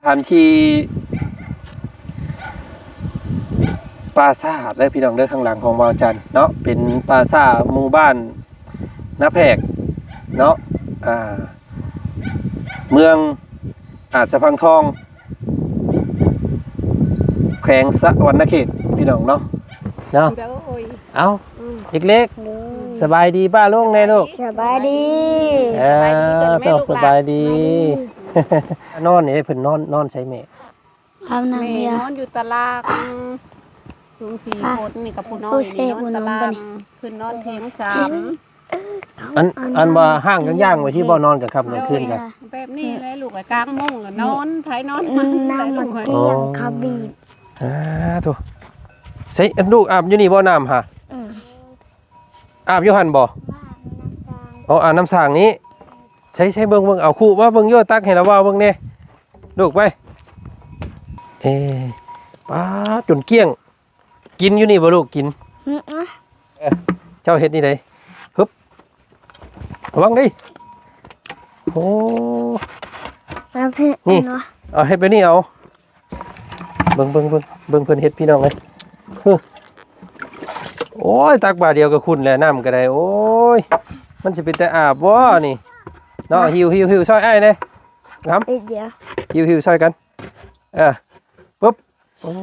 สถานที่ปราสาทและพี่น้องเด้อข้างหลังของวาวจันทร์เนาะเป็นปราสาทหมู่บ้านนาแพกเนาะเมืองอาจสะพังทองแขวงสะวรรณเขตพี่น้องเนาะเอาเล็กๆสบายดีป้าลุงไงลูก สบายดี ต้องสบายดีนอนนี่เพิ่นนอนใช้แม่ ทำนาง แม่ เมีย นอนอยู่ตารางลุงสี่คนนี่กับผู้น้อยนี่นอนตารางขึ้นนอนเทียงสาม อันว่าห้างย่างๆไว้ที่บ่นอนกับค่ำกลางคืนกัน แบบนี้เลยลูกไอ้กลางมุ้งนอนไผนอน น้ำมันเตียงเขาบีบ โธ่ใส่อันลูกอาบอยู่นี่บ่น้ำฮะอาบอยู่หั่นบ่เอาอาบน้ำสร้างนี้ใช้เบิ่งเอาคู่ว่าเบิ่งโยตักให้ละว่าเบิ่งแน่ลูกไปป้าจนเกลี้ยงกินอยู่นี่บ่ลูกกินเจ้าเฮ็ดนี่ไดฮึบระวังดิโอ้นี่เอาเฮ็ดไปนี่เอาเบิ่งเพิ่นเฮ็ดพี่น้องเอ้ยโอ้ยตักบาเดียวก็คุณแหละน้ำก็ได้โอ้ยมันสิเป็นแต่อาบบ่นี่เนาะหิวซอยอ้ายเด้ครับเดี๋ยวหิวซอยกันปุ๊บโอ้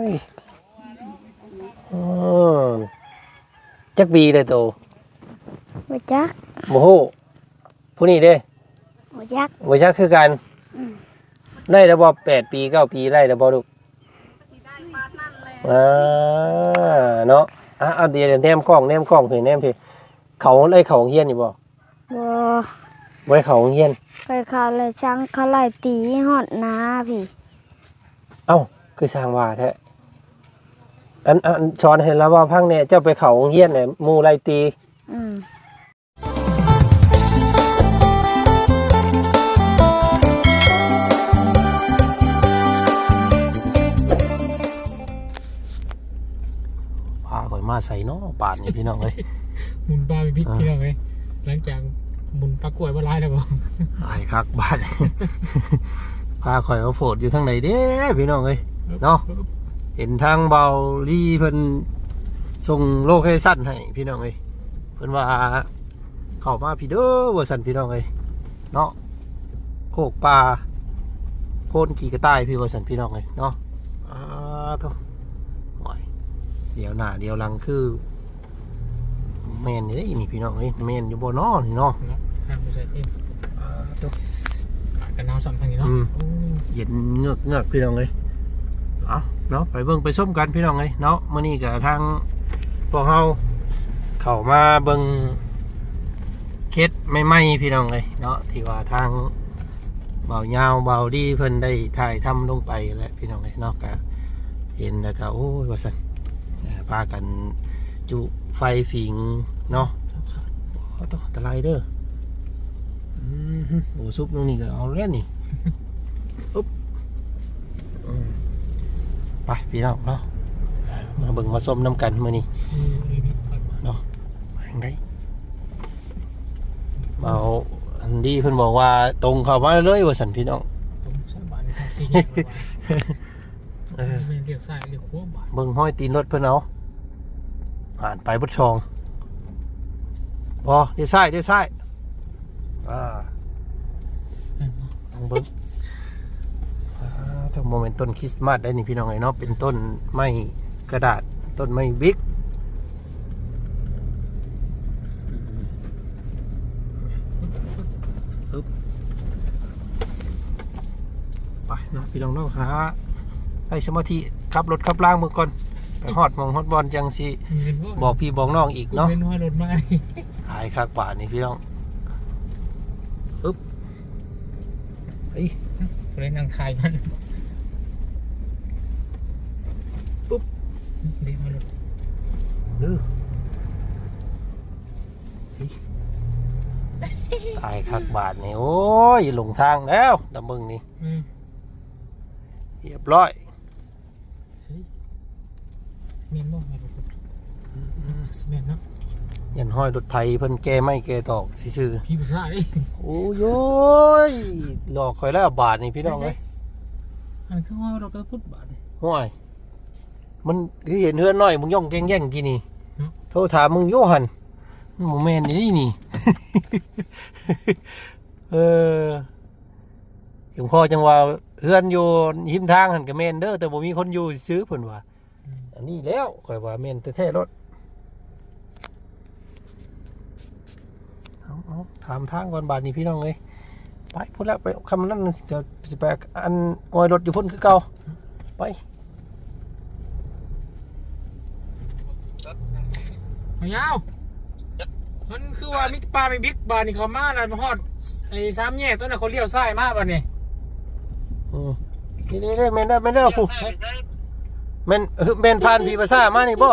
ยจักบีเลยโต บ่จัก โมโหผู้นี้เด้ บ่จัก บ่จักคือกันได้แล้วบ่8 ปี9 ปีได้แล้วบ่ลูกเนาะเอาเดี๋ยวแนมกล้องเพิ่นแนมพี่เขาได้เขาเฮียนอยู่บ่ บ่ บ่ได้เขาเฮียน ไปเขาเลยช่างเขาไล่ตีฮอดนาพี่ เอ้าคือสร้างว่าแท้อันสอนให้เราว่าพังเนี่ยเจ้าไปเขาเฮียนเนี่ยหมู่ไล่ตีพาข่อยมาใส่เนาะป่านนี่พี่น้องเอ้ย หมุนปลาไปพิษพี่น้องเอ้ยหลังจากหมุนปลากล้วยมาลายแล้วบ่ ไอ้คักบ้าน พาข่อยเอาโฟดอยู่ทางไหนเด้พี่น้องเอ้ยเนาะเห็นทางเบาลีเพิ่นส่งโลเคชั่นให้พี่น้องเอ้ยเพิ่นว่าเข้ามาพี่เด้อว่าซั่นพี่น้องเอ้ยเนาะโคกปลาโพนขี่กระต่ายพี่ว่าซั่นพี่น้องเอ้ยเนาะโธ่โอ้ยเดี๋ยวหน้าเดี๋ยวหลังคือแม่นนี่เด้นี่พี่น้องเอ้ยแม่นอยู่บ่เนาะนี่เนาะ น้ำไปใส่เองกันน้ำซ้ำทางนี้เนาะ เย็นเงือกพี่น้องเลยเอาเนาะไปเบิ่งไปส้มกันพี่น้องเลยเนาะมื้อนี้กับทางพวกเฮาเข้ามาเบิ่งเคสใหม่ๆพี่น้องเลยเนาะที่ว่าทางเบายาวเบาดีเพิ่นได้ถ่ายทำลงไปแล้วพี่น้องเลยเนาะก็เห็นแล้วก็โอ้ยว่าซั่นพากันจุไฟฝิงเนาะต้องอันตรายเด้อโอ้ซุปตรงนี้ก็เอาเล่นนี่อุ๊บไปพี่น้องเนาะมาเบิ่งมาส้มน้ำกันมื้อนี้เนาะไปทางใดเอาอันดีเพิ่นบอกว่าตรงเข้ามาเลยว่าซั่นพี่น้องตรงสบายสี่แยกไม่เรียกซ้ายเรียกขวาบ่ เบิ่งห้อยตีนรถเพิ่นเอาผ่านไปบ่ช่องบ่เดี๋ยวซ้ายลองเบิ้งถ้าโมเมนต์ต้นคริสต์มาสได้นี่พี่น้องไอ้เนาะเป็นต้นไม้กระดาษต้นไม้บิ๊กไปนะพี่น้องเนาะฮะให้สมาธิขับรถขับล่างเมื่อก่อนไปฮอดมองฮอดบอลจังสิบอกพี่บอกน้องอีกเนาะ เป็นห้อยรถมา หายคักป่านี่พี่น้องปึ๊บเฮ้ย เล่นนางไทยมันปุ๊บเดี๋ยวมาเลย ดื้อตายคักบาทนี่โอ้ยหลงทางแล้วตะมึงนี่เรียบร้อย เมียนบ่ไม่รู้เมียนเนาะ ยันห้อยรถไทยเพิ่นแก้ไม่แก้ตอกซื่อ พี่ภาษาดิ โอ้ยหลอกคอยแล้วบาทนี่พี่น้องเลย อันคือว่าเราก็พูดบาดนี่ ห่วยมันคือเห็นเฮือนน้อยมึงย่องแย่งๆกี่นี่โทรถามมึงโยหันโมเมนต์นี่นี่ ถึงพ่อจังว่าเฮือนอยู่หิมทางหันกับเมนเด้อแต่บ่มีคนอยู่ซื้อเพิ่นว่าอันนี้แล้วข่อยว่าเมนแท้ๆรถเอาถามทางก่อนบาดนี้พี่น้องเอ้ยไปพุ่นแล้วไปคำนั้นก็สิไปอันออยรถอยู่พุ่นคือเก่าไป มายาวมันคือว่ามิปลาไม่บิ๊กบาดนี่เขามาแล้วมาฮอดไอ้สามแยกตัวนั้นเขาเลี้ยวซ้ายมาบาดนี่ นี่แม่นได้ผู้แม่นผ่านพี่ภาษามานี่บ่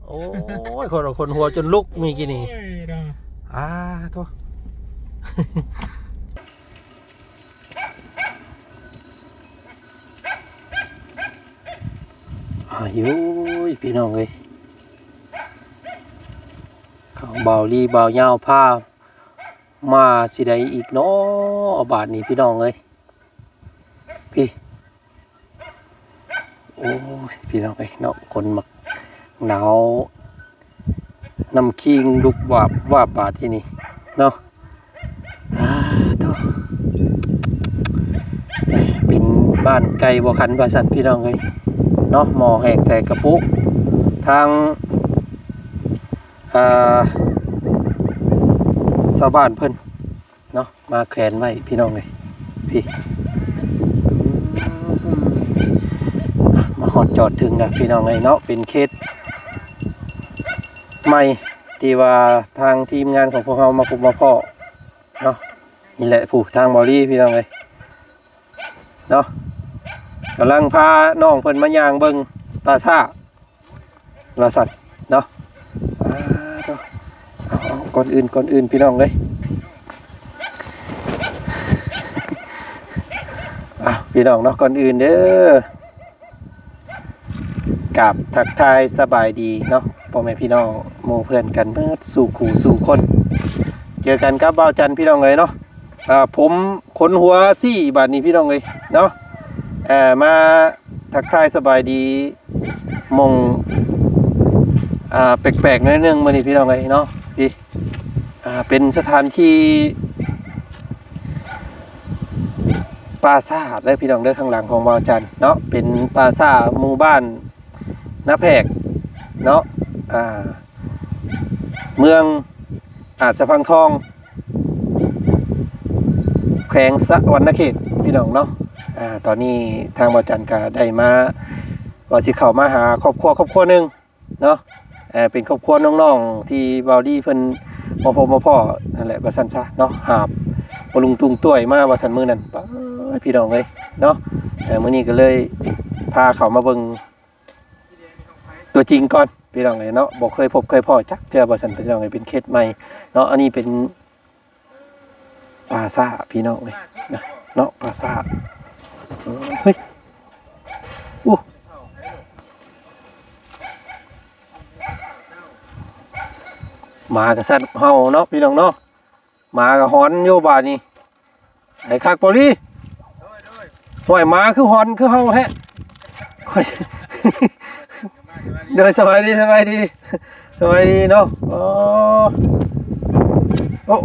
โอ้ยคนหัวจนลุกมีกี่นี่โทษหิวพี่น้องเลยเขาเบาลีเบายาวผ้ามาสิได้อีกเนาะบาทนี้พี่น้องเลยพี่โอ้ยพี่น้องเลยเนาะคนมักหนาวน้ำคิงลุกว่าบาทที่นี่เนาะโธ่เป็นบ้านไกลบ่คันบ่สั่นพี่น้องเลยเนาะหมอแหกแต่กระปุกทางชาวบ้านเพิ่นเนาะมาแขวนไว้พี่น้องเลยพี่มาฮอดจอดถึงนะพี่น้องเลยเนาะเป็นเคสใหม่ที่ว่าทางทีมงานของพวกเรามาพบมาพ่อเนาะนี่แหละผู้ทางบอลี่พี่น้องเลยเนาะกำลังพาน้องเพิ่นมาย่างเบิ่งปลาซ่าปลาสัตว์เนาะก่อนอื่นพี่น้องเลยพี่น้องเนาะก่อนอื่นเด้อกราบทักทายสบายดีเนาะพ่อแม่พี่น้องหมู่เพื่อนกันเมื่อสู่ขู่สู่คนเจอกันกับบ่าวจันพี่น้องเลยเนาะผมขนหัวซี่บาดนี้พี่น้องเลยเนาะมาทักทายสบายดีมงแปลกๆนิดนึงมื้อนี้พี่น้องเลยเนาะพี่เป็นสถานที่ปราสาทเลยพี่น้องเด้อข้างหลังของบ่าวจันเนาะเป็นปราสาทหมู่บ้านนาแพกเนาะเมืองอาจสะพังทองแขวงสะวรรณเขตพี่น้องเนาะตอนนี้ทางบ่าวจันก็ได้มาว่าสิเข้ามาหาครอบครัวหนึงเนาะเป็นครอบครัวน้องๆที่บ่าวดีเพิ่นมาพบมาพ่อนั่นแหละว่าซั่นซะเนาะหาบบ่ลุงตุงต้วยมาว่าซั่นมื้อนั้นพี่น้องเอ้ยเนาะมื้อนี้ก็เลยพาเขามาเบิ่งตัวจริงก่อนพี่น้องเอ้ยเนาะบ่เคยพบเคยพ่อจักเทื่อว่าซั่นพี่น้องเอ้ยเป็นเคสใหม่เนาะอันนี้เป็นปลาซ่าพี่น้องเอ้ยเนาะปลาซ่าเฮ้ยหมากับสัตว์เห่าเนาะพี่น้องเนาะหมากับฮอนโยบานี่ไอ้คักบอลี่ห่วยหมาคือฮอนคือเห่าแฮะเดินสบายดีเนาะโอ้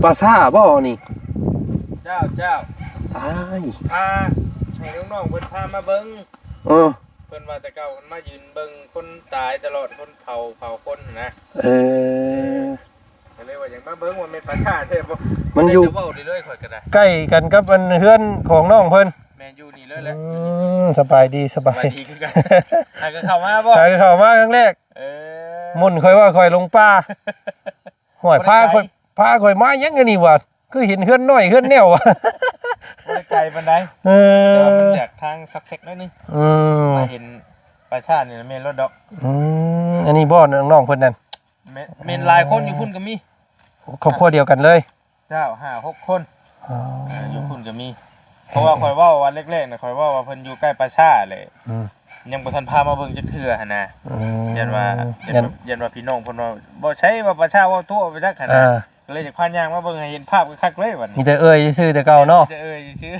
ปลาซ่าบ่นี่เจ้าให้น้องๆเพิ่นพามาเบิ่งเพิ่นว่าแต่เก่าเพิ่นมายืนเบิ่งคนตายตลอดคนเผาคนนะก็เลยว่าอย่างมาเบิ่งว่าแม่นปลาซ่าแท้บ่มันอยู่เว้าได้เลยข่อยก็ได้ใกล้กันกับมันเฮือนของน้องเพิ่นแม่นอยู่นี่เลยแหละสบายดีคือกันก็เข้ามาบ่เข้ามาครั้งแรกมุ่นค่อยว่าค่อยลงป่าห้อยพาค่อยมายังไงนี่วะคือเห็นเฮือนน้อยเฮือนแนวว่ะบ่ได้ไกลปานใดแต่ว่ามันแดกทางซักเซ็กน้อยนึงมาเห็นปลาซ่านี่แม่นรถดอกอันนี้บ่น้องๆเพิ่นนั่นแม่นหลายคนอยู่พุ่นก็มีครอบครัวเดียวกันเลยเจ้า 5-6 คนอยู่พุ่นก็มีเพราะว่าข่อยเว้าวันแรกๆน่ะข่อยเว้าว่าเพิ่นอยู่ใกล้ปลาซ่าเลยยังบ่ทันพามาเบิ่งจักเทื่อหั่นน่ะยันว่าพี่น้องเพิ่นว่าบ่ใช่ว่าปลาซ่าเว้าทั่วไปจักหั่นน่ะ ก็เลยอยากพายางมาเบิ่งให้เห็นภาพคักๆเลยวัน มี นี้ แต่ซื่อแต่เก่าเนาะ จะชื่อ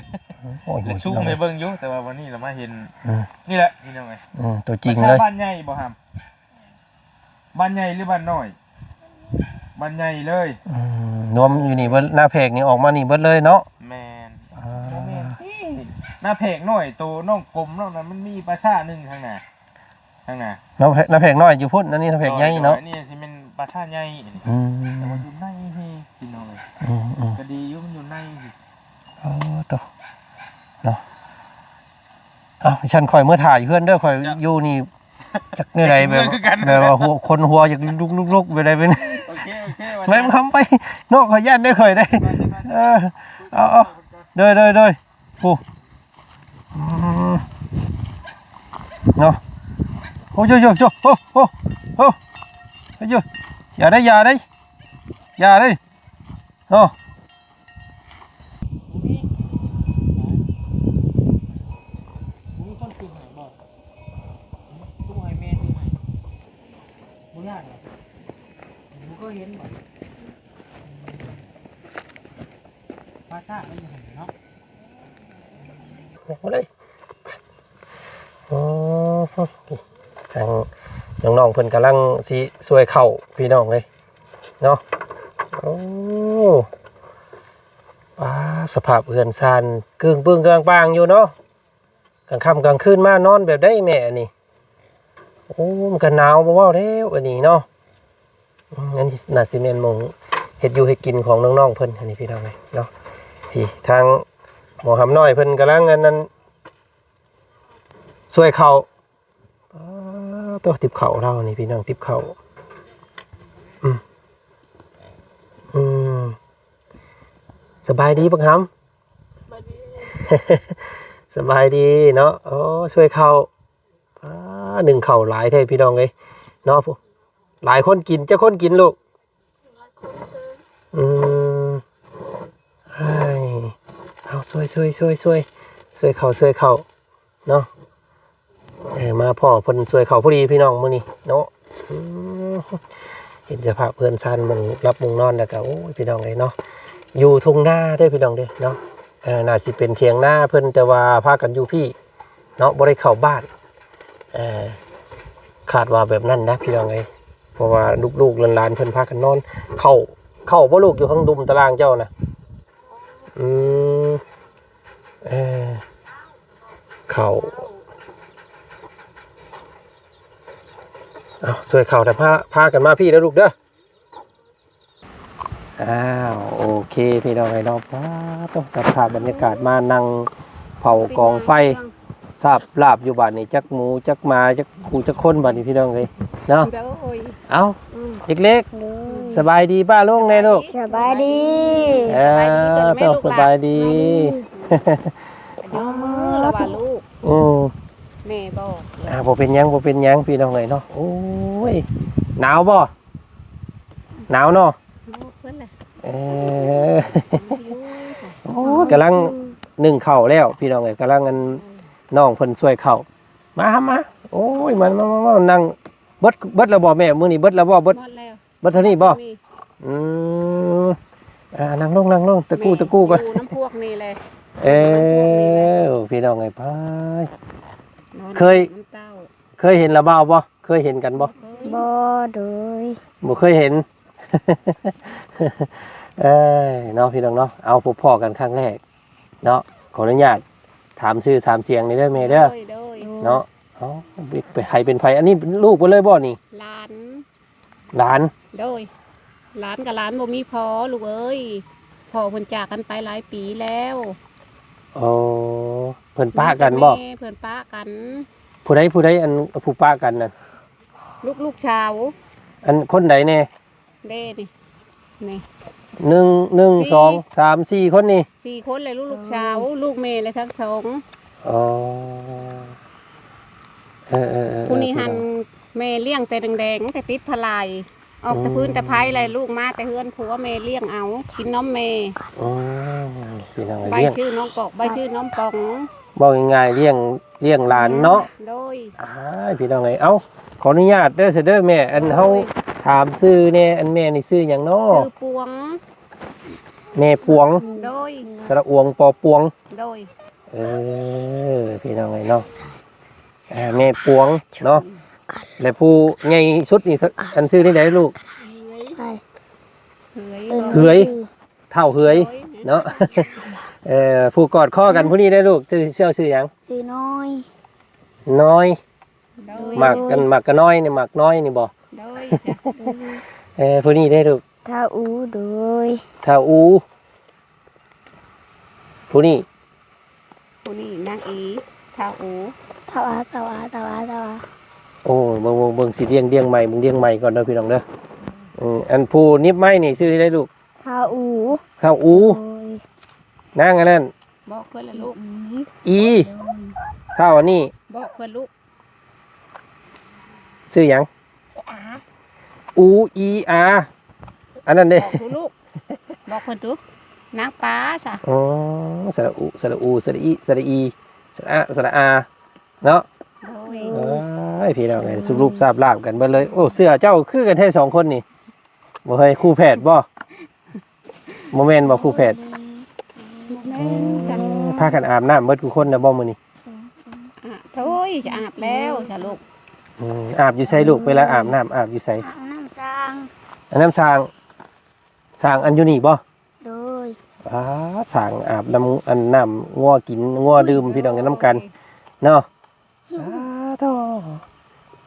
โอ้ย แล้วชุ่มให้เบิ่งอยู่แต่ว่าวันนี้เรามาเห็น อืม นี่แหละนี่น้องไง ตัวจริงเลย บ้านใหญ่บ่ฮัมบ้านใหญ่หรือบ้านน้อยบ้านใหญ่เลย รวมอยู่นี่เบิดหน้าเพกนี่ออกมานี่เบิดเลยเนาะ แม่นบ่แม่นนี่หน้าเพกน้อยโตน้องกลมนอกนั้นมันมีประชาหนึงข้างหน้า หน้าเพกน้อยอยู่พุ่นนั่นนี่หน้าเพกใหญ่เนาะนี่สิเป็นประชาใหญ่นี่แต่ว่าอยู่ในนี่พี่น้องก็ดีอยู่มันอยู่ในนี่ ตัวเนาะฉันคอยเมื่อถ่ายเพื่อนเด้อคอยอยู่นี่จักเนื้อใดแบบว่าคนหัวอยากลุกไปได้เป็น โอเคไม่ทำไปนอกขอย่านได้เคยได้เอาเด้อผู้เนาะโอ้ยโอ้อย่าได้เนาะเห็นบ่ภาษาอะไรอย่างเงี้ยเนาะ มาเลยทางน้องๆเพิ่นกำลังสิช่วยเข้าพี่น้องเลยเนาะโอ้สภาพเฮือนซานกึ่งปึ้งกลางปางอยู่เนาะกลางค่ำกลางคืนมานอนแบบได้แม่นี่โอ้มันก็หนาวบ่เว้าแล้วอันนี้เนาะอันนี้น่าสิแม่นหม่องเฮ็ดอยู่เฮ็ดกินของน้องๆเพิ่นอันนี้พี่น้องเลยเนาะพี่ทางหมอหำน้อยเพิ่นกำลังอันนั้นช่วยเขาตัวติบเขาเรานี่พี่น้องติบเขาสบายดีปังคำสบายดีเนาะโอ้ช่วยเขาหนึ่งเข่าหลายแท้พี่น้องเลยเนาะหลายคนกินจะคนกินลูกเอาช่วยเขาเนาะมาพ่อเพิ่นช่วยเขาพอดีพี่น้องมื้อนี้เนาะเห็นสภาพเพื่อนซันมึงรับมุงนอนแล้วก็โอ้ยพี่น้องเลยเนาะอยู่ทุ่งนาได้พี่น้องเด้เนาะน่าสิเป็นเถียงนาเพิ่นแต่ว่าพากันอยู่พี่เนาะบ่ได้เข้าบ้านคาดว่าแบบนั้นนะพี่น้องเลยเพราะว่าลูกๆหลานๆเพิ่นพากันนอนเข้าบ่ลูกอยู่ข้างดุมตารางเจ้านะเข้าเอาสวยเข่าแต่พากันมาพี่แล้วลูกเด้อโอเคพี่น้องไอ้น้องต้องตัดภาพบรรยากาศมานั่งเผากองไฟทราบลาบอยู่บ้านนี่จักหมูจักมาจักกูจักคนบ้านนี่พี่น้องเลยเนาะเอาเล็กๆสบายดีป้าลุงไงลูกสบายดีต้องสบายดี ยอมมือแล้วว่าลูกแม่บอกบ่เป็นหยังพี่น้องเลยเนาะโอ้ยหนาวบ่หนาวเนาะโอ้กำลังนึ่งข้าวแล้วพี่น้องเลยกำลังกันน้องเพิ่นช่วยข้าวมาโอ้ยมันนั่งเบิดแล้วบ่แม่มื้อนี้เบิดแล้วบ่เบิดเท่านี้บ่นั่งลงตะกู้ก่อนน้ำพวกนี่เลยพี่น้องไงพายเคยเห็นระเบ้าบ่เคยเห็นกันบ่เลยบ่เคยเห็นเนาะพี่น้องเนาะเอาพบพ่อกันครั้งแรกเนาะขออนุญาตถามชื่อถามเสียงนี่เด้อแม่เด้อเนาะไปใครเป็นไผอันนี้ลูกเพิ่นเลยบ่นี่หลานโดยหลานกับหลานบ่มีพอลูกเอ้ยพ่อเพิ่นจากกันไปหลายปีแล้วเพิ่นป้ากันบ่เพิ่นป้ากันผู้ใดอันผู้ป้ากันน่ะลูกชาวอันคนใดแน่เด้นี่1 2 3 4คนนี่4คนเลยลูกชาวลูกแม่เลยทั้งสองผู้นี้หันแม่เลี้ยงแต่แดงๆแต่ติดพลายออกแต่พื้นแต่ไผ่เลยลูกมาแต่เฮือนผัวแม่เลี้ยงเอากินน้ำแม่ใบชื่อน้องกอกใบชื่อน้องปองบอกง่ายๆเลี้ยงหลานเนาะโดยพี่น้องไงขออนุญาตเด้อแม่อันเฮาถ ถามชื่อเนี่ยอันแม่นี่ชื่อหยังเนาะ ชื่อปวง แม่พวง โดย สระอวงปอปวง โดย พี่น้องไงเนาะแม่พวงเนาะและผู้ใหญ่สุดนี่อันชื่อนี่ไหนลูก ไป เหือย เหือย เท่าเหือยเนาะ ผู้กอดข้อกันผู้นี้ได้ลูกชื่อหยัง ชื่อน้อย น้อย โดย หมักกันน้อยนี่หมักน้อยนี่บ่ โดยจ้ะ ผู้นี้ได้ลูก ถ้าอูโดย เท่าอูผู้นี้ ผู้นี้นางอีท้าวอู ถ้าอา โอ้เบิ่งสิเลี้ยงใหม่มึงเลี้ยงใหม่ก่อนเด้อพี่น้องเด้ออันผู้นิบไม้นี่ชื่อที่ได้ลูก ถ้าอู เท่าอู โดย นางอันนั้น บอกเพื่อนละลูก อีเท่าอันนี้ บอกเพื่อนลูก ชื่อหยังอูอีอาอันนั้นเด้ บอกทุลูกบอกเพื่อนทุนางป้าจ้ะ อ๋อสระอูสระอีสระอีสระอาเนาะ โดย ไอ้พี่น้องไงสุรูปทราบลาบกันเบิดเลยโอ้เสื้อเจ้าคือกันแท้สองคนนี่บ่เฮ้ยคู่แพทย์บ่โมเมนต์บ่คู่แพทย์ แม่จ้ะ พากันอาบน้ำเบิดทุกคนนะบ่มื้อนี้ โถยจะอาบแล้วจ้ะลูก อาบอยู่ไสลูกเวลาอาบน้ำอาบอยู่ไส น้ำสร้าง อันน้ำสร้างอันอยู่นี่บ่ โดย สร้างอาบน้ำอันน้ำงัวกินงัวดื่มพี่น้องกันน้ำกันเนาะโธ่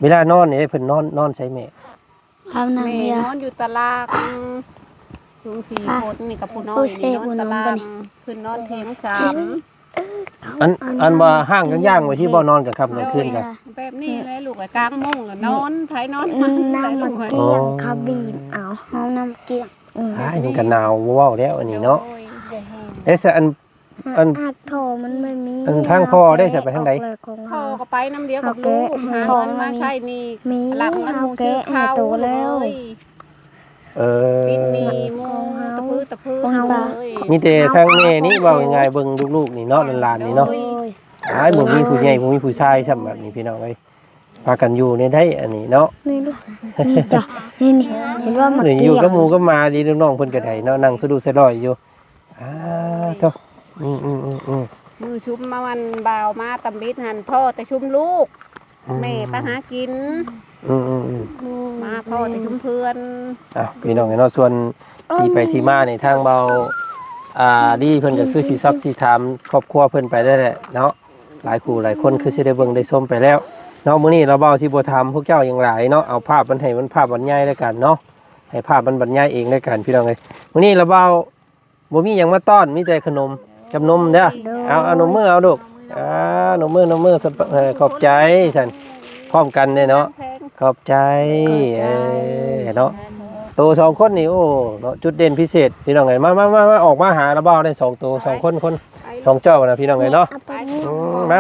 เวลานอนนี่เพิ่นนอนใช้แม่ ทำน้ำ แม่ เบีย น ร์ อนอยู่ตารางลุงสี่คนนี่กับผู้น้อย ผู้เสพ นอนตาราง ผู้นอนปะนี่ คืนนอนเทียงสาม อันว่าห้างย่างๆไว้ที่บ่นอนกับค่ำกลางคืนกัน แบบนี้เลยลูกไอ้กลางมุ้งแล้วนอนไผนอน น้ำมันเกลี้ยงเขาบีบเอาเอาน้ำเกลี้ยง อ้ายมันก็หนาวเว้าแล้วอันนี้เนาะเอ๊ะอัน อักโถมันไม่มี อันทางพ่อได้จะไปทางใด พ่อก็ไปน้ำเดียวกับลูกหาเงินมาใช้นี่ มี หลังมัน เอา หูชื่อ แกะให้ เขา โตแล้ว ปิดนี่มูตะพื้นเลย มีแต่ทางแม่นี่เว้าง่ายๆเบิ่งลูกๆนี่เนาะหลานๆนี่เนาะ โดย อ้ายบ่มีผู้ใหญ่บ่มีผู้ชายซ้ำแบบนี้พี่น้องเอ้ยพากันอยู่ในได้อันนี้เนาะ นี่ลูกนี่จ้ะนี่เห็นว่ามัน นี่ เก อ ลี้ ยู่ ยง กับหมู่กับหมาดีน้องๆเพิ่นก็ได้เนาะนั่งสะดุดสะดอยอยู่โธ่มือชุมมาวันบ่าวมาตำบิดหันพ่อแต่ชุมลูก แม่ไปหากิน มาพ่อแต่ชุมเพื่อน พี่น้องเนาะส่วนที่ไปที่มาในทางเบาดีเพิ่นก็คือสิซับสิถามครอบครัวเพิ่นไปได้แหละเนาะหลายคู่หลายคนคือสิได้เบิ่งได้ชมไปแล้วเนาะมื้อนี้เราเบาสิบ่ถามพวกเจ้าอย่างหลายเนาะเอาภาพมันให้มันภาพบรรยายแล้วกันเนาะให้ภาพมันบรรยายเองแล้วกันพี่น้องเอ้ยมื้อนี้เราเบาบ่มีหยังมาต้อนมีแต่ขนมกับนมเด้อเอานมมือเอาลูกนมมือขอบใจท่านพร้อมกันเนี่ยเนาะขอบใจเนาะโตสองคนนี่โอ้เนาะจุดเด่นพิเศษพี่น้องไงมาออกมาหาระเบ้าได้2ตัว2คนสองเจ้านะพี่น้องไงเนาะมา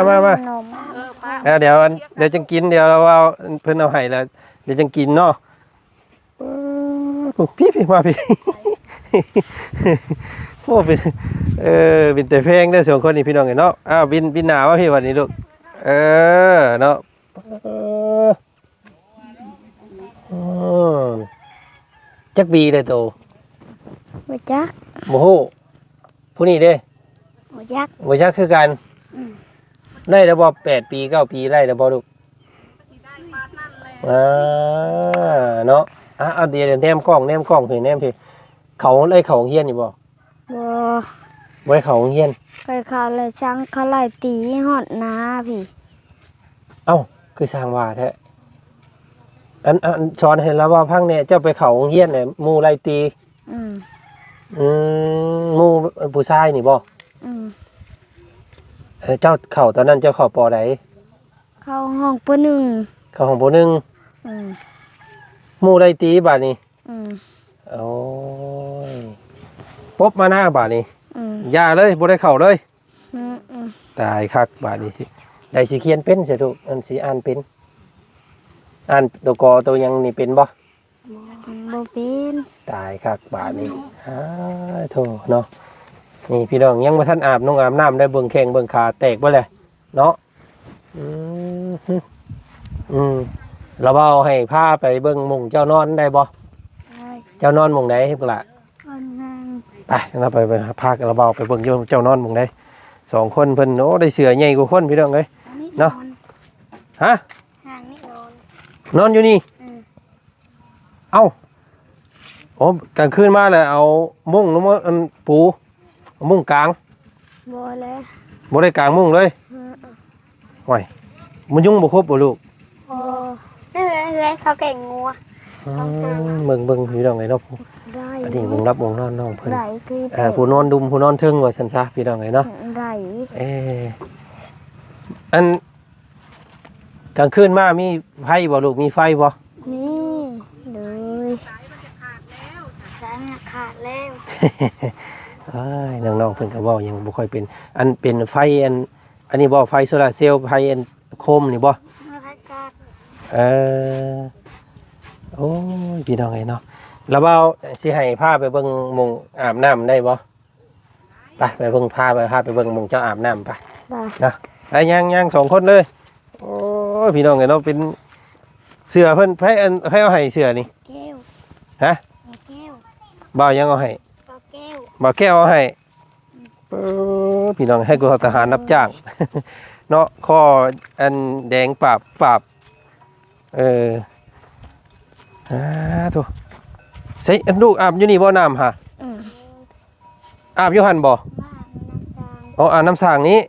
เดี๋ยวจังกินเดี๋ยวเราเอาเพิ่นเอาให้แล้วเดี๋ยวจังกินเนาะพี่มาพี่โอ้เป็นแต่เพลงได้2คนนี่พี่น้องไงเนาะบินหนาวว่าพี่วันนี้ลูกเนาะจักบีเลยโต บ่จัก โมโหผู้นี้เด้ บ่จัก บ่ชักคือกันได้ระบอบ8 ปี 9 ปีได้ระบอลูกเนาะเอาเดี๋ยวแนมกล้องเพิ่นแนมพี่เขาเลยเขาเฮียนนี่บ่ บ่ ไว้เขาเฮียน ไปเขาเลยช่างเขาไล่ตีฮอดนาพี่ เอ้าคือสร้างว่าแท้อันสอนให้เราว่าพังเนี่ยเจ้าไปเขาเฮียนเนี่ยหมู่ไล่ตีหมู่ผู้ชายนี่บ่เจ้าเข้าตอนนั้นเจ้าเข้าปอใด เข้าห้องปหนึ่ง เข้าห้องปหนึ่งหมู่ไล่ตีบาดนี้โอ้ยปบมาหน้าบาดนี้อย่าเลยบ่ได้เข้าเลยตายคักบาดนี้สิได้สิเขียนเป็นเสิลูกอันสิอ่านเป็นอ่านตัวกอตัวยังนี่เป็นบ่ บ่เป็น ตายคักบาดนี้โธ่เนาะนี่พี่น้องยังบ่ทันอาบน้ำได้เบิ่งแข้งเบิ่งขาแตกบ่เลยเนาะ เราเบาให้พาไปเบิ่งหมุงเจ้านอนได้บ่ ได้ เจ้านอนหมุงไหนพุ่นล่ะ คนนั่ง ไปเราไปพาเราเบาไปเบิ่งเจ้านอนหมุงไหน2คนเพิ่นโอ้ได้เสือใหญ่กว่าคนพี่น้องเอ้ย อันนี้ เนาะ ฮะ ห่างนี่นอน นอนอยู่นี่ อืม โอ้กลางคืนมาแล้วเอามุ้งลงมาอันปูเอามุ้งกลาง บ่แล้ว บ่ได้กลางมุ้งเลย อืม ห่วยมันยุ่งบ่ครบบ่ลูก บ่เฮ้ยเขาแก่งงัว เบิ่งพี่น้องเอ้ยเนาะ ได้ อันนี้เบิ่งรับวงนอนน้องเพิ่น ได้คือ ผู้นอนดุมผู้นอนเทิงว่าซั่นซะพี่น้องเอ้ยเนาะ ได้ อันกลางคืนมามีไฟบ่ลูกมีไฟบ่ นี่เลยสายขาดแล้ว อ้ายน้องๆเพิ่นก็เว้ายังบ่ค่อยเป็นอันเป็นไฟอันนี้บ่ไฟโซลาร์เซลล์ไฟโคมนี่บ่ มาพักกัด โอ้ยพี่น้องเอ้ยเนาะแล้วเว้าสิให้พาไปเบิ่งหมุงอาบน้ำได้บ่ไปเบิ่งพาไปเบิ่งหมุงเจ้าอาบน้ำไป ได้ นะไอ้ยัง2คนเลยโอ้ยพี่น้องเอ้ยเนาะเป็นเสื้อเพิ่นให้เอาให้เสื้อนี่ แก้ว ฮะ แก้ว บ่าวยังเอาให้ ปลาแก้ว บ่าวแก้วเอาให้พี่น้องให้กูทหารรับจ้าง เนาะข้ออันแดงปราบโถใส่อันลูกอาบอยู่นี่บ่น้ำฮะ อืม อาบอยู่หั่นบ่ บ้านน้ำตาล อ๋ออาบน้ำสร้างนี้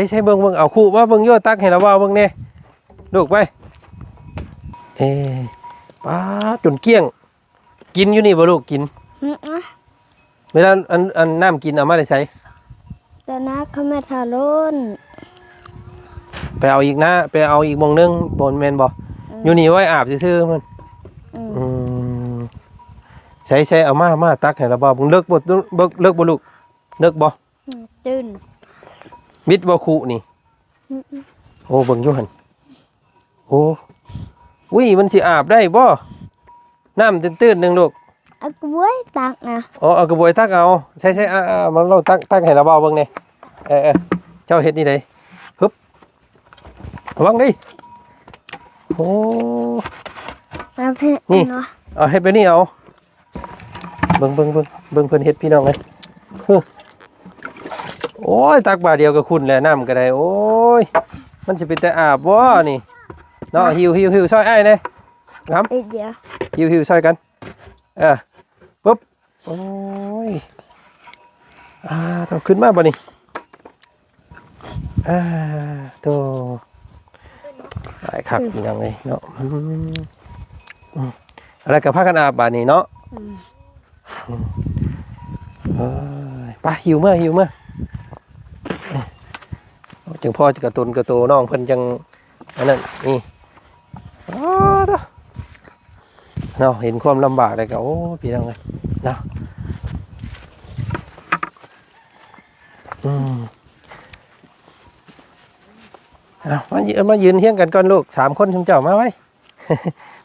ใช้เบิ่งเอาคู่มาเบิ่งโยตักให้ละว่าเบิ่งแน่ลูกไปป้าจนเกลี้ยงกินอยู่นี่บ่ลูกกิน อืมอ่ะ เวลาอันน้ำกินเอามาได้ใช้ แต่นะเขาไม่ทารุณ ไปเอาอีกนะไปเอาอีกหมองนึงบ่แม่นบ่อยู่นี่ไว้อาบซื่อๆมัน อืม ใช้เอามาตักให้ละบ่เบิ่งเลิกบ่เลิกบ่ลูกเลิกบ่ ตื่น มิดบ่คุนี่ อืม โอ้เบิ่งอยู่หั่นโอ้อุ้ยมันสิอาบได้บ่น้ำตื้นๆนึงลูก เอากล้วยตักนะ อ๋อเอากระบวยตักเอาใช่มันเราตักให้เราเบาเบิ่งนี่เจ้าเฮ็ดนี่ไดฮึบระวังดิโอ้ มาเพื่อน นี่ เนาะ เอาเฮ็ดไปนี่เอาเบิ่งเพิ่นเฮ็ดพี่น้องเลยโอ้ยตักบาเดียวก็คุณแหละน้ำก็ได้โอ้ยมันสิเป็นแต่อาบบ่นี่เนาะหิวซอยอ้ายเด้ครับ อีกเดี๋ยว หิวซอยกันปุ๊บโอ้ยต้องขึ้นมาบ่นี่โตหลายคักพี่น้องเลยเนาะอะไรกับผ้ากันอาบบาดนี้เนาะไปหิวมาจังพ่อจะกระตุนกระโตน้องเพิ่นจังอันนั้นนี่เนาะเห็นความลำบากเลยก็โอ้พี่น้องเลยเนาะมายืนเฮี้ยงกันก่อนลูก3คนชุมเจ้ามาไว้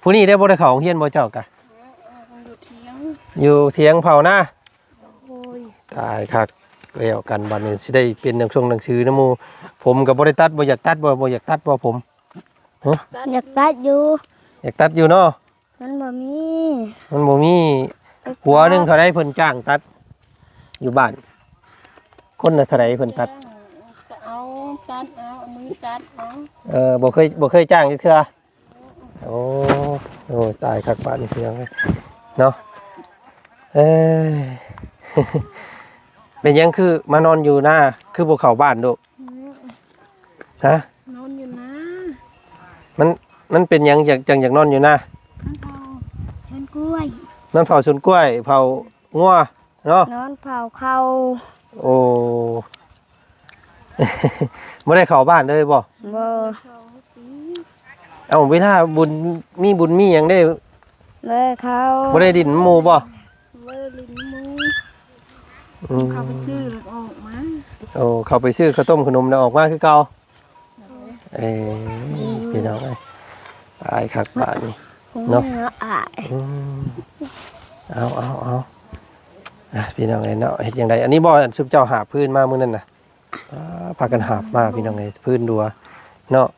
ผู้นี้ได้บ่ได้เข้าโรงเรียนบ่เจ้ากะอยู่เถียงเผาหน้า โอ้ย ตายคักแล้วกันบัดนี้สิได้เป็นหนังสือนะหมู่ผมก็บ่ได้ตัดบ่อยากตัดบ่อยากตัดบ่ผม อยากตัดอยู่ อยากตัดอยู่เนาะ มันบ่มี มันบ่มีหัวหนึงเท่าใดเพิ่นจ้างตัดอยู่บ้านคนละเท่าใดเพิ่นตัด เอาตัดเอามือตัดเอา บ่เคยจ้างจักเทื่อโอ้ตายคักบ้านนี่เพียงเนาะเป็นยังคือมานอนอยู่หน้าคือบ่เข้าบ้านลูกฮะ นอนอยู่นะ มันเป็นยังอยากนอนอยู่หน้า มันเผาฉันกล้วย นอนเผาสวนกล้วยเผางัวเนาะ นอนเผาเขา โอ้ บ่ได้เข้าบ้านเลยบ่ บ่ เอาเวลาบุญมีหยังได้ เลยเขา บ่ได้ดินหมู่บ่ เวอร์ลินมู อืม เขาไปซื้อออกมา โอ้เข้าไปซื้อข้าวต้มขนมแล้วออกมาคือเก่าพี่น้องเอ้ยตายคักบ้านนี่ เนาะ อ่ะ เอาพี่น้องเอ้ยเนาะเฮ็ดจังไดอันนี้บ่ซุปเจ้าหาพื้นมามื้อนั้นน่ะพากันหาบมาพี่น้องเอ้ยพื้นดัวเนาะ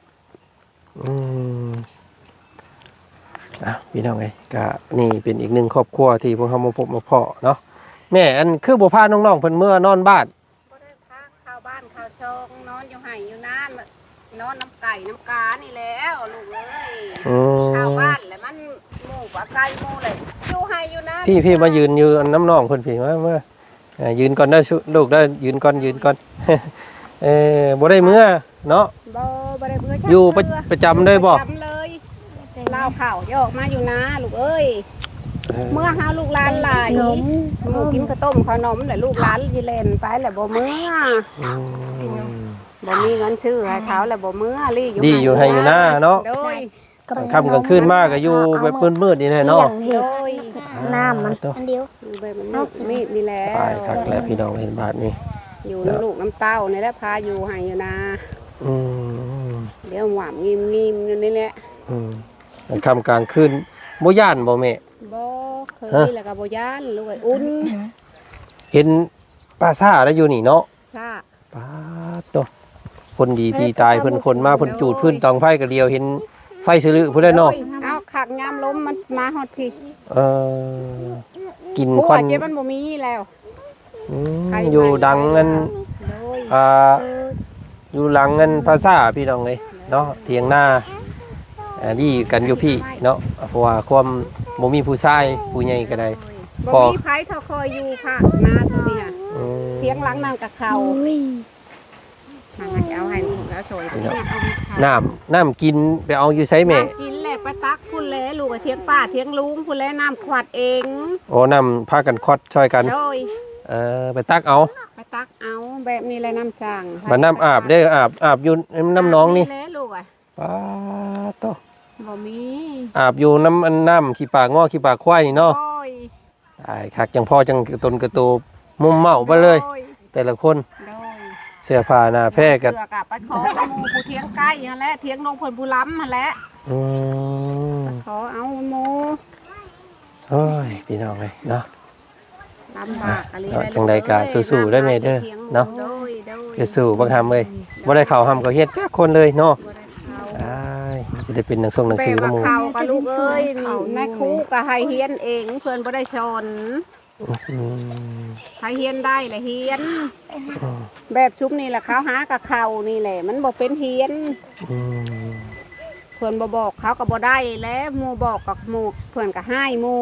พี่น้องเอ้ยก็นี่เป็นอีกหนึ่งครอบครัวที่พวกเฮามาพบมาเพาะเนาะแม่อันคือบ่พาน้องๆเพิ่นเมื่อนอนบ้าน บ่ได้พักเข้าบ้านเข้าช่องนอนอยู่ไห้อยู่นานนอนน้ำไก่น้ำกานี่แล้วลูกเอ้ย อืม เข้าบ้านแล้วมันหมู่กว่าไก่หมู่เลยอยู่ไห้อยู่นาน พี่มายืนอยู่น้ำน้องเพิ่นพี่มายืนก่อนได้ลูกได้ยืนก่อน บ่ได้เมื่อเนาะ บ่ได้เบื่อจัก อยู่ เทื่ ประจำเลยบ่ ประจำเลยเล่าข่าวจะออกมาอยู่นะลูกเอ้ยเมื่อหาลูกหลานหลาย ขนม หมูกินข้าวต้มขนมแหละลูกหลานสิเล่นไปแหละบ่เมื่อ อืม บ่มีเงินซื้อให้เขาแหละบ่เมื่อลี่ ดีอยู่ให้อยู่หน้าเนาะ โดย ค่ำกลางคืนมากก็อยู่แบบมืดๆนี่แหละเนาะ เห็ โด ด ย น้ำมันอันเดียว อยู่แบบมันมีดนี่แหละ ตายคักแล้วพี่น้องเห็นบาทนี่ อยู่น้ำลูกน้ำเต้านี่แหละพาอยู่ให้อยู่นะ อืม เดี๋ยวหวามงิมๆอยู่นี่แหละ ค่ำกลางคืนบ่ย่านบ่แม่ บ่เคย ฮะ แล้วก็บ่ย่านลูกไอ้อุ่น เห็นป้าซ่าได้อยู่นี่เนาะ ค่ะ ป้าโตคนดีพี่ตายเพิ่นคนมาเพิ่นจูดพื้นตองไฟก็เดียวเห็นไฟสลือผู้ใดเนาะ เอาขักยามลมมันมาฮอดพี่ เออกิน หั ควัน วเจ็บมันบ่มีแล้ว อืมอยู่ดังเงิน โดย อยู่หลังเงินภาษาพี่น้องเลยเนาะเถียงหน้าดีกันอยู่พี่เนาะเพราะว่าความบ่มีผู้ชายผู้ใหญ่ก็ได้ บ่มีไผเขาคอยอยู่ค่ะนาตัวนี้ค่ะ อืม เทียงหลังนั่นกับเขา อุ้ย มาให้เอาให้ลูกแล้วช่วยพี่ น้ำกินไปเอาอยู่ไสแม่ น้ำกินแหละไปตักพุ่นแลลูกกับเทียงป้าเทียงลุงพุ่นแลน้ำขวดเอง โอ้น้ำพากันคอดช่วยกัน โดย ไปตักเอา ไปตักเอาแบบนี้แหละน้ำจาง บัดน้ำอาบได้ออาบอยู่น้ำน้องนี่ แหละลูกอ่ะ ป้าโต บ่มี อาบอยู่น้ำขี้ปากง้อขี้ปากควายนี่เนาะ โอ้ย ไอ้คักจังพ่อจังตนกระโตมุมเมาไปเลย โด แต่ละคน โดย เสื้อผ้าหน้าแพร่กัน เสือกะไปขอหมูผู้เทียงใกล้นั่นแหละเทียงนงเพิ่นผู้ล้ำนั่นแหละ อืม ขอเอาหมู โอ้ยพี่น้องเลยเนาะ ลำบากอะไร เนาะจังใดก็สู้ๆได้แม่เด้อเนาะ โดยโดย จะสู้บังคับเลยบ่ได้เข้าห้ำก็เฮ็ดจักคนเลยเนาะ บ่ได้เข้า อ้ายจะได้เป็นหนังส่งหนังสือ แม่ นำหมู่ ว่าเขากับลูกเอ้ยแม่ครูก็ให้เฮียนเอง เพื่อนบ่ได้สอน อืม ให้เฮียนได้แหละเฮียน แบบชุบนี่แหละเขาหากับเขานี่แหละ มันบ่เป็นเฮียน อืม เพื่อนบ่บอกเขาก็บ่ได้แล้วหมู่บอกกับหมู่เพื่อนก็ให้หมู่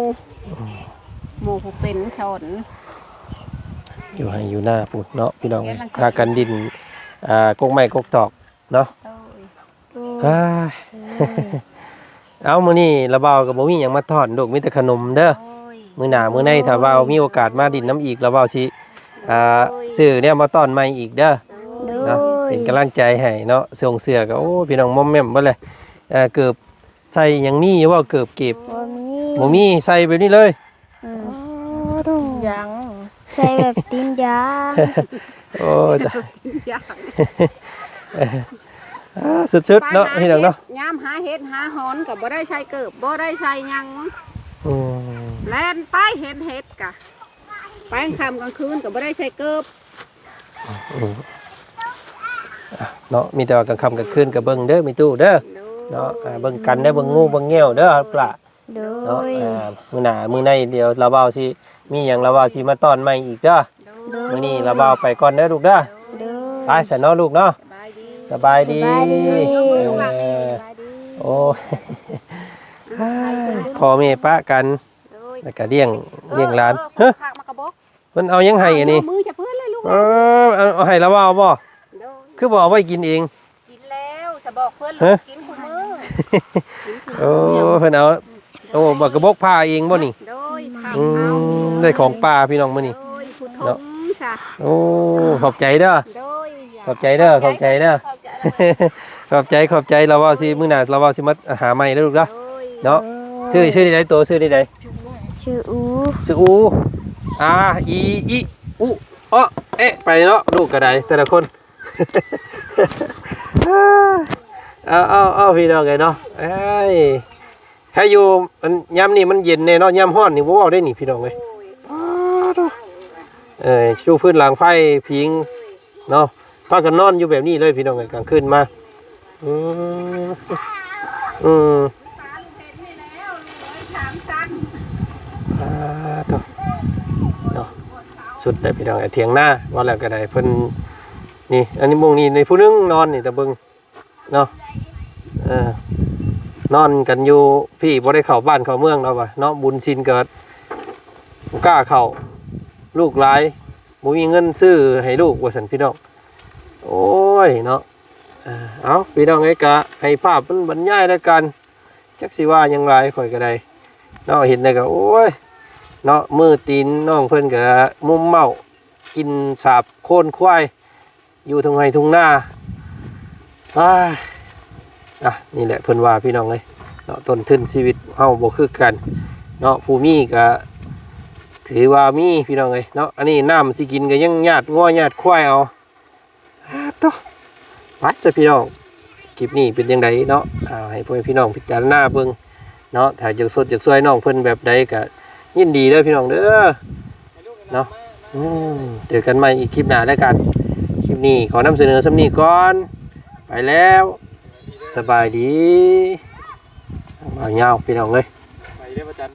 ผู้เป็นสอน อยู่ให้อยู่หน้าปุดเนาะพี่น้องเอ้ยพากันดินกกไม้กกตอกเนาะ โอ้ย อ้ายเอามื้อนี้ระเบาก็บ่มีหยังมาทอดดอกมีแต่ขนมเด้อ โอ้ย มื้อหน้ามื้อในถ้าว่ามีโอกาสมาดินน้ำอีกระเบาสิซื้อเนี่ยมาต้อนใหม่อีกเด้อ โด เนาะ ย เป็นกำลังใจให้เนาะส่งเสื้อก็โอ้พี่น้องมอมแม่มเบ่เลยเกือบใส่หยังมีอยู่ว่าเกือบเก็บ บ่มี บ่มีใส่แบบนี้เลย ยังใส่แบบตีนยาง โอ้ยตาย อยาก สุดๆเนาะพี่น้องเนาะ ยามหาเห็ดหาหอนก็บ่ได้ใช้เกิบบ่ได้ใช้หยัง อืม แล่นไปเห็นเห็ดกะไปค่ำกลางคืนก็บ่ได้ใช้เกิบ เนาะมีแต่ว่ากลางค่ำกลางคืนก็เบิ่งเด้อมีตู้เด้อเนาะเบิ่งกันได้เบิ่งงูเบิ่งแง้วเด้อปลา โด เนาะ ย มื้อหน้ามื้อในเดี๋ยวเราเบาสิมีหยังเราเบาสิมาต้อนใหม่อีกเด้อ โดย มื้อนี้เราเบาไปก่อนเด้อลูกเด้อ โดย ไปซะเนาะลูกเนาะ สบายดี สบายดี สบายดี โอ้ยพ่อแม่ปะกันแล้วก็เลี้ยงหลาน เฮ้ เฮ้ ย ย ผักมากระบอก มันเอายังให้อันนี้ มือจะเพื่อนเลยลูก เอาให้เราเบาบ่ โดย คือบ่เอาไว้กินเอง กินแล้วจะบอกเพื่อนลู ฮะ กกินคู่มือ โอ้เพิ่นเอาโอ้บักกระบอกผ้าเองบ่นี่ โดยผัก อื เอา มได้ของป่าพี่น้องมื้อนี้ โดยผู้ทมค่ะ โอ้ขอบใจเด้อ โดย ขอบใจเด้อขอบใจเด้อ ขอบใจ ขอบใจเราว่าสิมื้อหน้าเราว่าสิมาหาใหม่เด้อลูกเด้อ โดย เนาะชื่อได้ตัวชื่อได้ ชื่ออู ชื่ออูอีอูเอ๊ะไปเนาะลูกก็ได้แต่ละคน เอาพี่น้องไงเนาะเอ้ยใครอยู่มันยามนี่มันเย็นแน่เนาะยามร้อนนี่บ่เว้าได้นี่พี่น้องเอ้ยชูพื้นหลังไฟพิงเนาะพากันนอนอยู่แบบนี้เลยพี่น้องเอ้ยกลางคืนมาอืม สุดได้พี่น้องไอ้เถียงหน้าว่าแล้วก็ได้เพิ่นนี่อันนี้มุงนี่ในผู้นึงนอนนี่ตะเบิงเนาะนอนกันอยู่พี่บ่ได้เข้าบ้านเข้าเมืองเนาะว่าเนาะบุญศีลเกิดบ่กล้าเข้าลูกหลายบ่มีเงินซื้อให้ลูกว่าซั่นพี่น้องโอ้ยเนาะเอาพี่น้องไอ้กะให้ภาพมันบรรยายแล้วกันจักสิว่าอย่างไรข่อยก็ได้เนาะเห็นได้ก็โอ้ยเนาะมือตีนน้องเพิ่นก็มุมเมากินสาบโค่นควายอยู่ทุ่งไร่ทุ่งนานี่แหละเพิ่นว่าพี่น้องเอ้ยเนาะต้นทุนชีวิตเฮาบ่คือกันเนาะผู้มีก็ถือว่ามีพี่น้องเอ้ยเนาะอันนี้น้ำสิกินก็ยังญาติงัวญาติควายเอาต่อไปซะพี่น้องคลิปนี้เป็นจังไดเนาะให้พ่อพี่น้องพิจารณาเบิ่งเนาะถ้าอยากสดอยากสวยน้องเพิ่นแบบใดก็ยินดีเด้อพี่น้องเด้อเนาะเจอกันใหม่อีกคลิปหน้าแล้วกันคลิปนี้ขอนำเสนอสำนี้ก่อนไปแล้วสบายดีเอาเงาพี่น้องเอ้ย